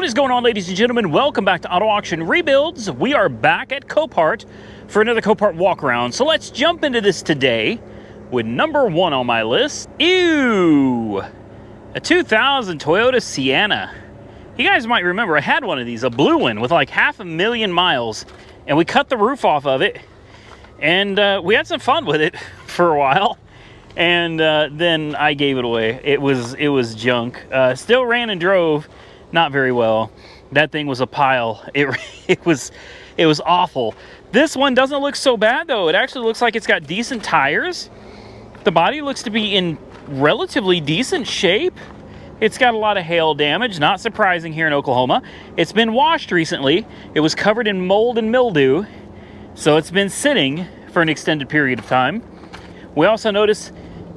is going on, ladies and gentlemen? Welcome back to Auto Auction Rebuilds. We are back at Copart for another Copart walk around. So let's jump into this today with number one on my list. Ew! A 2000 Toyota Sienna. You guys might remember I had one of these, a blue one with like 500,000 miles, and we cut the roof off of it, and we had some fun with it for a while, and then I gave it away. It was junk. Still ran and drove, not very well. That thing was a pile. It was awful. This one doesn't look so bad though. It actually looks like it's got decent tires. The body looks to be in relatively decent shape. It's got a lot of hail damage, not surprising here in Oklahoma. It's been washed recently. It was covered in mold and mildew, so it's been sitting for an extended period of time. We also notice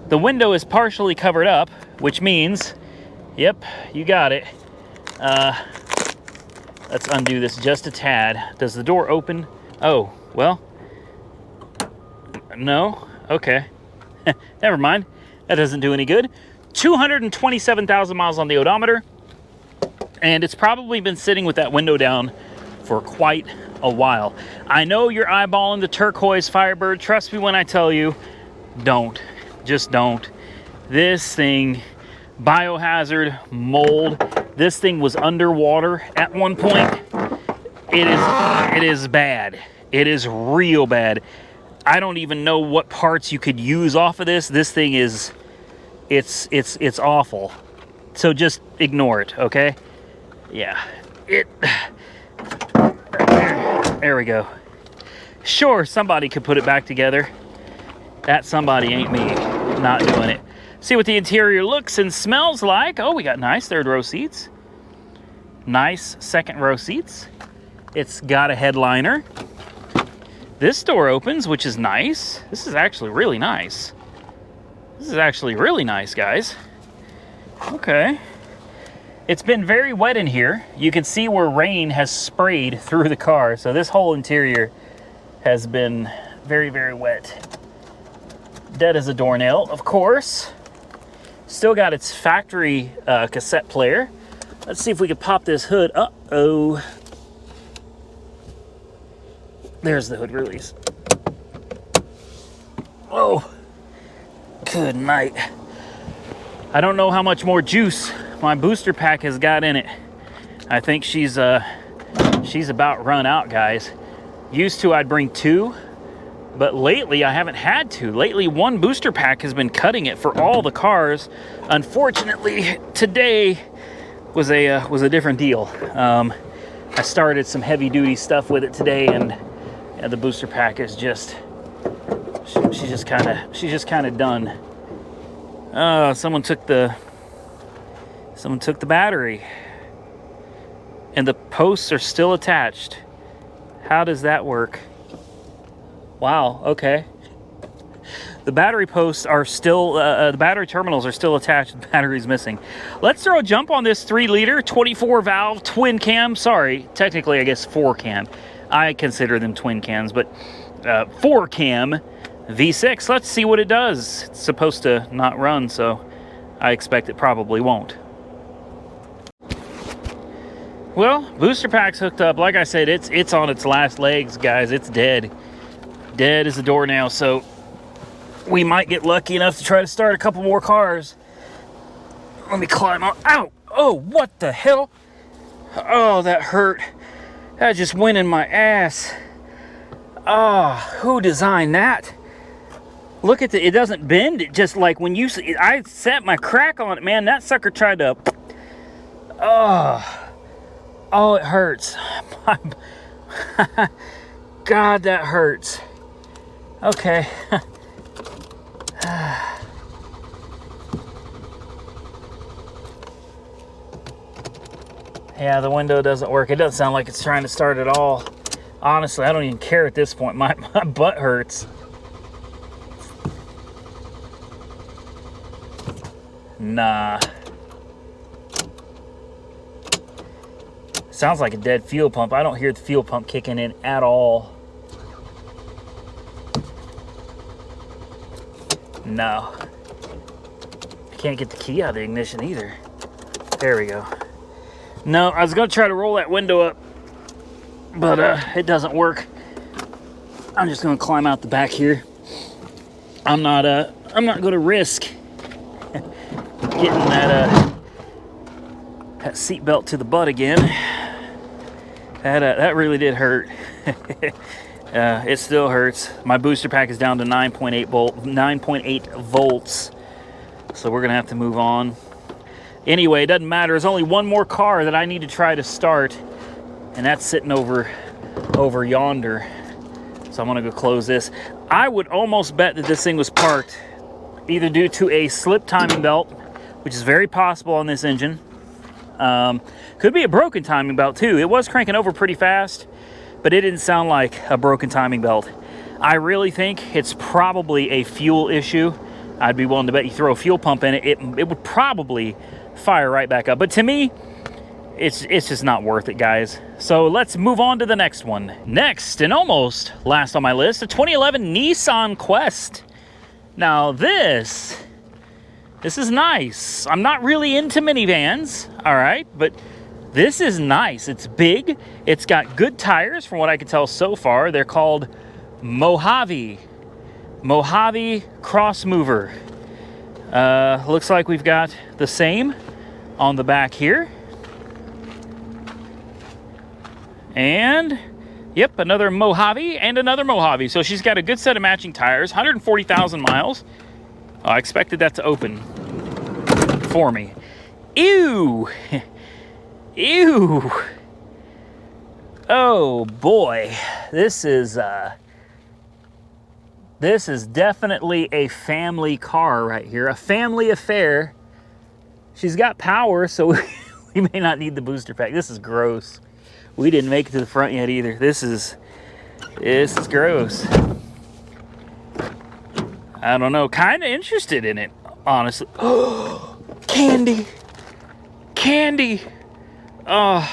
the window is partially covered up, which means, yep, you got it. Let's undo this just a tad. Does the door open? Oh, well, no, okay. Never mind, that doesn't do any good. 227,000 miles on the odometer, and it's probably been sitting with that window down for quite a while. I know you're eyeballing the turquoise Firebird. Trust me when I tell you, don't. Just don't. This thing, biohazard, mold. This thing was underwater at one point. It is bad. It is real bad. I don't even know what parts you could use off of this. This thing is, it's awful. So just ignore it, okay? Yeah. There we go. Sure, somebody could put it back together. That somebody ain't me. Not doing it. See what the interior looks and smells like. Oh, we got nice third row seats. Nice second row seats. It's got a headliner. This door opens, which is nice. This is actually really nice. This is actually really nice, guys. Okay. It's been very wet in here. You can see where rain has sprayed through the car. So this whole interior has been very, very wet. Dead as a doornail, of course. Still got its factory cassette player. Let's see if we can pop this hood. Uh-oh. There's the hood release. Oh. Good night. I don't know how much more juice my booster pack has got in it. I think she's about run out, guys. Used to I'd bring two, but lately I haven't had to. Lately one booster pack has been cutting it for all the cars. Unfortunately, today was a different deal. I started some heavy duty stuff with it today, and the booster pack is just she's just kind of done. Someone took the battery, and the posts are still attached. How does that work? Wow. Okay. The battery posts are still, the battery terminals are still attached. The battery's missing. Let's throw a jump on this 3-liter, 24-valve, twin cam. Sorry, technically, I guess 4-cam. I consider them twin cams, but 4-cam V6. Let's see what it does. It's supposed to not run, so I expect it probably won't. Well, booster pack's hooked up. Like I said, it's on its last legs, guys. It's dead. Dead as a doornail, so we might get lucky enough to try to start a couple more cars. Let me climb on. Ow! Oh, what the hell? Oh, that hurt. That just went in my ass. Ah, who designed that? Look at it doesn't bend. It just like when you, I set my crack on it, man, that sucker tried to, oh, it hurts. God, that hurts. Okay. Yeah, the window doesn't work. It doesn't sound like it's trying to start at all. Honestly, I don't even care at this point. My butt hurts. Nah. Sounds like a dead fuel pump. I don't hear the fuel pump kicking in at all. No. I can't get the key out of the ignition either. There we go. No, I was gonna try to roll that window up, but it doesn't work. I'm just gonna climb out the back here. I'm not gonna risk getting that seat belt to the butt again. That really did hurt. It still hurts. My booster pack is down to 9.8 volts. So we're gonna have to move on. Anyway, it doesn't matter. There's only one more car that I need to try to start, and that's sitting over yonder. So I'm gonna go close this. I would almost bet that this thing was parked either due to a slip timing belt, which is very possible on this engine. Could be a broken timing belt too. It was cranking over pretty fast, but it didn't sound like a broken timing belt. I really think it's probably a fuel issue. I'd be willing to bet you throw a fuel pump in it, it would probably fire right back up. But to me, it's just not worth it, guys. So let's move on to the next one. Next, and almost last on my list, a 2011 Nissan Quest. Now this is nice. I'm not really into minivans, all right, but this is nice. It's big. It's got good tires from what I can tell so far. They're called Mojave Cross Mover. Looks like we've got the same on the back here. And yep, another Mojave and another Mojave. So she's got a good set of matching tires, 140,000 miles. I expected that to open for me. Ew. Ew. Oh boy. This is definitely a family car right here, a family affair. She's got power, so we may not need the booster pack. This is gross. We didn't make it to the front yet either. This is gross. I don't know, kind of interested in it, honestly. Oh, candy. Candy. Oh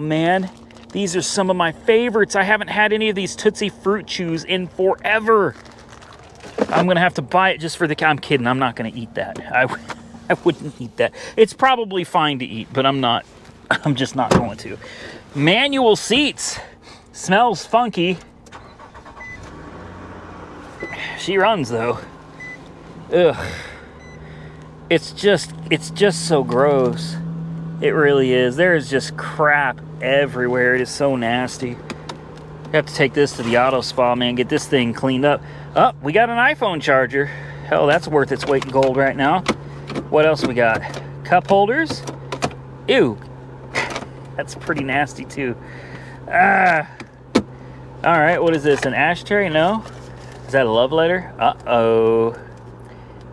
man. These are some of my favorites. I haven't had any of these Tootsie Fruit Chews in forever. I'm gonna have to buy it just for the... I'm kidding, I'm not gonna eat that. I wouldn't eat that. It's probably fine to eat, but I'm just not going to. Manual seats. Smells funky. She runs though. Ugh. It's just so gross. It really is. There is just crap everywhere. It is so nasty. You have to take this to the auto spa, man. Get this thing cleaned up. Oh, we got an iPhone charger. Hell, that's worth its weight in gold right now. What else we got? Cup holders. Ew. That's pretty nasty too. All right, what is this? An ashtray? No. Is that a love letter? Uh-oh.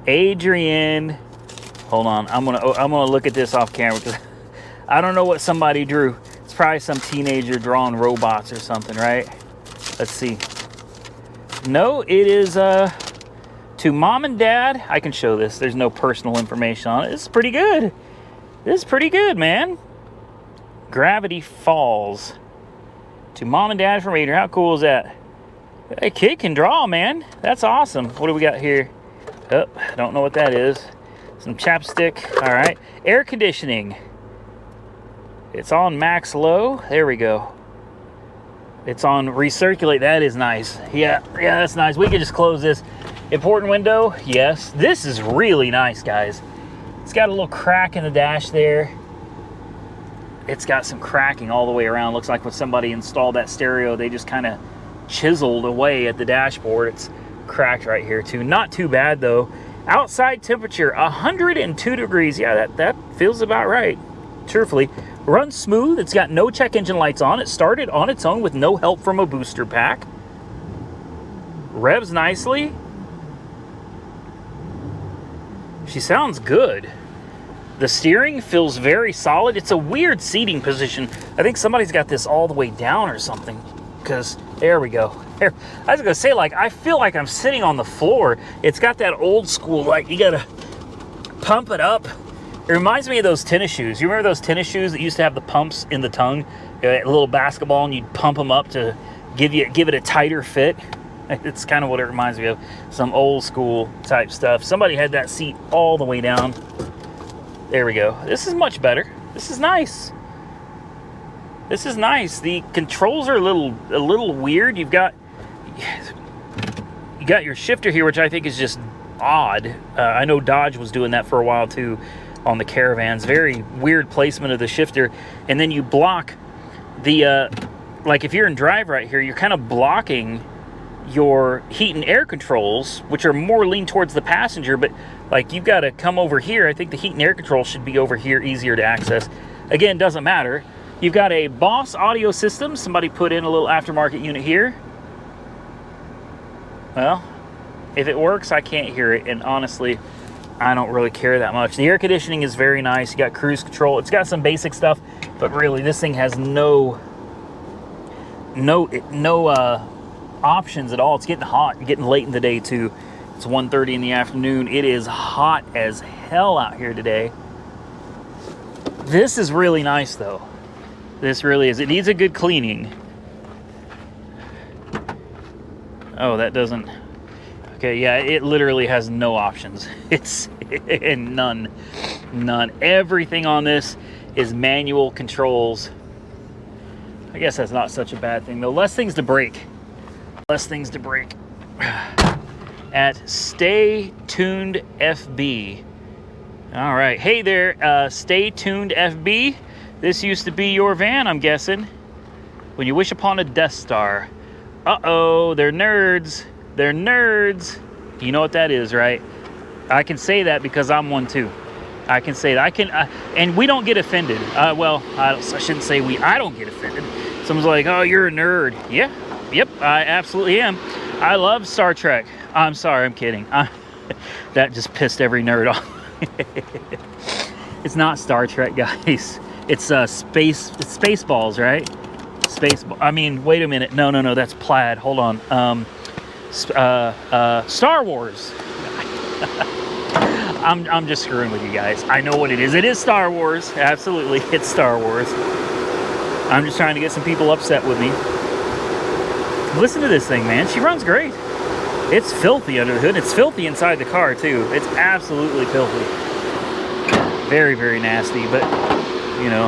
Adrian. Hold on. I'm gonna look at this off camera because I don't know what somebody drew. It's probably some teenager drawing robots or something, right? Let's see. No, it is to mom and dad. I can show this. There's no personal information on it. This is pretty good. This is pretty good, man. Gravity Falls. To mom and dad from Adrian. How cool is that? A kid can draw, man. That's awesome. What do we got here? Oh, I don't know what that is. Some chapstick. All right. Air conditioning. It's on max low. There we go. It's on recirculate. That is nice. Yeah, that's nice. We can just close this. Important window. Yes. This is really nice, guys. It's got a little crack in the dash there. It's got some cracking all the way around. Looks like when somebody installed that stereo, they just kind of chiseled away at the dashboard. It's cracked right here too. Not too bad though. Outside temperature 102 degrees. Yeah, that feels about right. Truthfully, runs smooth. It's got no check engine lights on. It started on its own with no help from a booster pack. Revs nicely. She sounds good. The steering feels very solid. It's a weird seating position. I think somebody's got this all the way down or something. Because there we go. There. I was gonna say, like, I feel like I'm sitting on the floor. It's got that old school, like, you gotta pump it up. It reminds me of those tennis shoes. You remember those tennis shoes that used to have the pumps in the tongue, a little basketball, and you'd pump them up to give it a tighter fit? It's kind of what it reminds me of. Some old school type stuff. Somebody had that seat all the way down. There we go. This is much better. This is nice. This is nice. The controls are a little weird. You got your shifter here, which I think is just odd. I know Dodge was doing that for a while too on the Caravans. Very weird placement of the shifter. And then you block the, like if you're in drive right here, you're kind of blocking your heat and air controls, which are more lean towards the passenger, but like you've got to come over here. I think the heat and air controls should be over here, easier to access. Again, doesn't matter. You've got a Boss audio system. Somebody put in a little aftermarket unit here. Well, if it works, I can't hear it, and honestly, I don't really care that much. The air conditioning is very nice. You got cruise control. It's got some basic stuff, but really, this thing has no options at all. It's getting hot, getting late in the day too. It's 1:30 in the afternoon. It is hot as hell out here today. This is really nice though. This really is. It needs a good cleaning. Oh, that doesn't. Okay, yeah, it literally has no options. It's none. Everything on this is manual controls. I guess that's not such a bad thing though. Less things to break. At Stay Tuned FB. All right, hey there, Stay Tuned FB. This used to be your van, I'm guessing. When you wish upon a Death Star. Uh-oh, they're nerds. They're nerds. You know what that is, right? I can say that because I'm one too. I can say that. And we don't get offended. Well, I shouldn't say we. I don't get offended. Someone's like, oh, you're a nerd. Yeah, yep, I absolutely am. I love Star Trek. I'm sorry, I'm kidding. That just pissed every nerd off. It's not Star Trek, guys. It's Spaceballs, right? I mean, wait a minute. No, that's Plaid. Hold on. Star Wars. I'm just screwing with you guys. I know what it is. It is Star Wars. Absolutely, it's Star Wars. I'm just trying to get some people upset with me. Listen to this thing, man. She runs great. It's filthy under the hood. It's filthy inside the car, too. It's absolutely filthy. Very, very nasty, but, you know,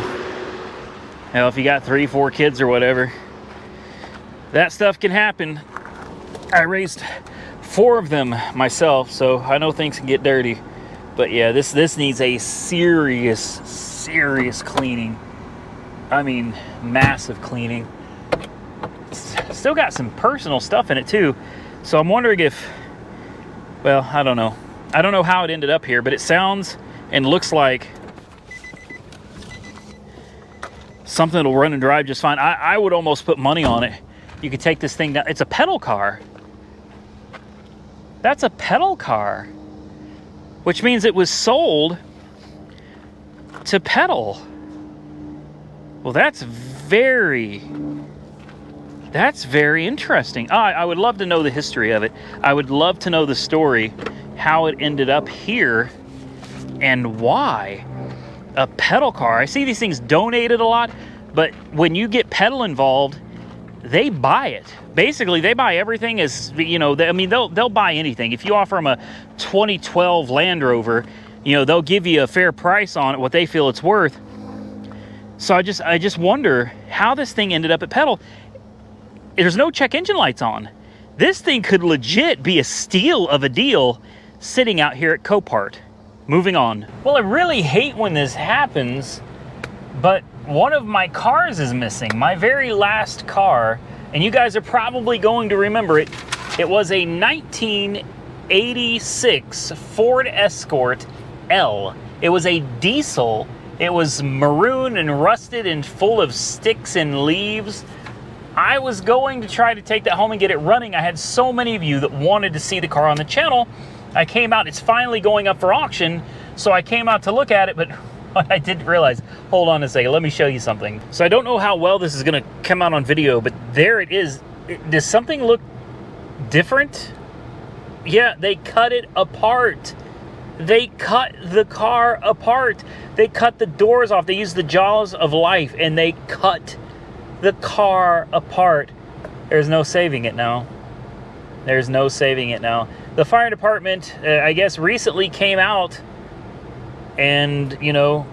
hell, if you got 3, 4 kids or whatever, that stuff can happen. I raised 4 of them myself, so I know things can get dirty. But yeah, this needs a serious cleaning. I mean, massive cleaning. It's still got some personal stuff in it too. So I'm wondering if, well, I don't know. I don't know how it ended up here, but it sounds and looks like something that'll run and drive just fine. I would almost put money on it. You could take this thing down. It's a pedal car. That's a pedal car, which means it was sold to pedal. Well, that's very interesting. I would love to know the history of it. I would love to know the story, how it ended up here, and why. A pedal car. I see these things donated a lot, but when you get pedal involved, they buy it. Basically, they buy everything as, you know, I mean, they'll buy anything. If you offer them a 2012 Land Rover, you know, they'll give you a fair price on it, what they feel it's worth. So I just wonder how this thing ended up at pedal. There's no check engine lights on. This thing could legit be a steal of a deal sitting out here at Copart. Moving on. Well, I really hate when this happens, but one of my cars is missing. My very last car, and you guys are probably going to remember it. It was a 1986 Ford Escort L. It was a diesel. It was maroon and rusted and full of sticks and leaves. I was going to try to take that home and get it running. I had so many of you that wanted to see the car on the channel. I came out, it's finally going up for auction, so I came out to look at it, but what I didn't realize, hold on a second, let me show you something. So I don't know how well this is gonna come out on video, but there it is. Does something look different? Yeah, they cut it apart. They cut the car apart. They cut the doors off. They used the jaws of life, and they cut the car apart. There's no saving it now. There's no saving it now. The fire department, I guess, recently came out And, you know,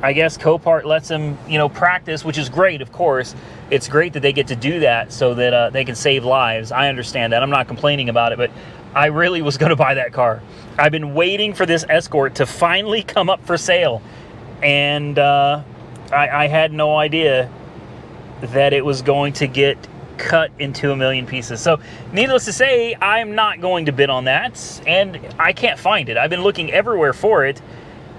I guess Copart lets them, you know, practice, which is great, of course. It's great that they get to do that so that they can save lives. I understand that. I'm not complaining about it, but I really was going to buy that car. I've been waiting for this Escort to finally come up for sale, and I had no idea that it was going to get cut into a million pieces. So needless to say, I'm not going to bid on that, and I can't find it. I've been looking everywhere for it,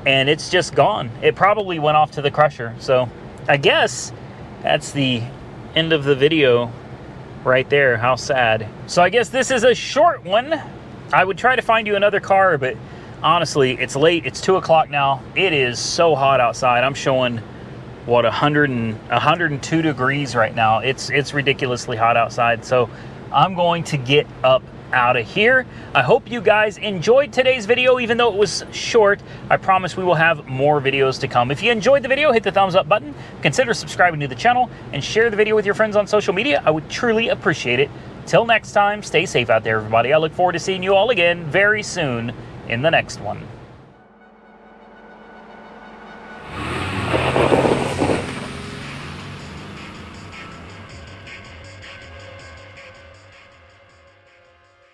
and it's just gone. It probably went off to the crusher. So I guess that's the end of the video right there. How sad. So I guess this is a short one. I would try to find you another car, but honestly, it's late. It's 2 o'clock now. It is so hot outside. I'm showing, what, 102 degrees right now. It's ridiculously hot outside. So I'm going to get up out of here. I hope you guys enjoyed today's video, even though it was short. I promise we will have more videos to come. If you enjoyed the video, hit the thumbs up button, consider subscribing to the channel, and share the video with your friends on social media. I would truly appreciate it. Till next time, stay safe out there, everybody. I look forward to seeing you all again very soon in the next one.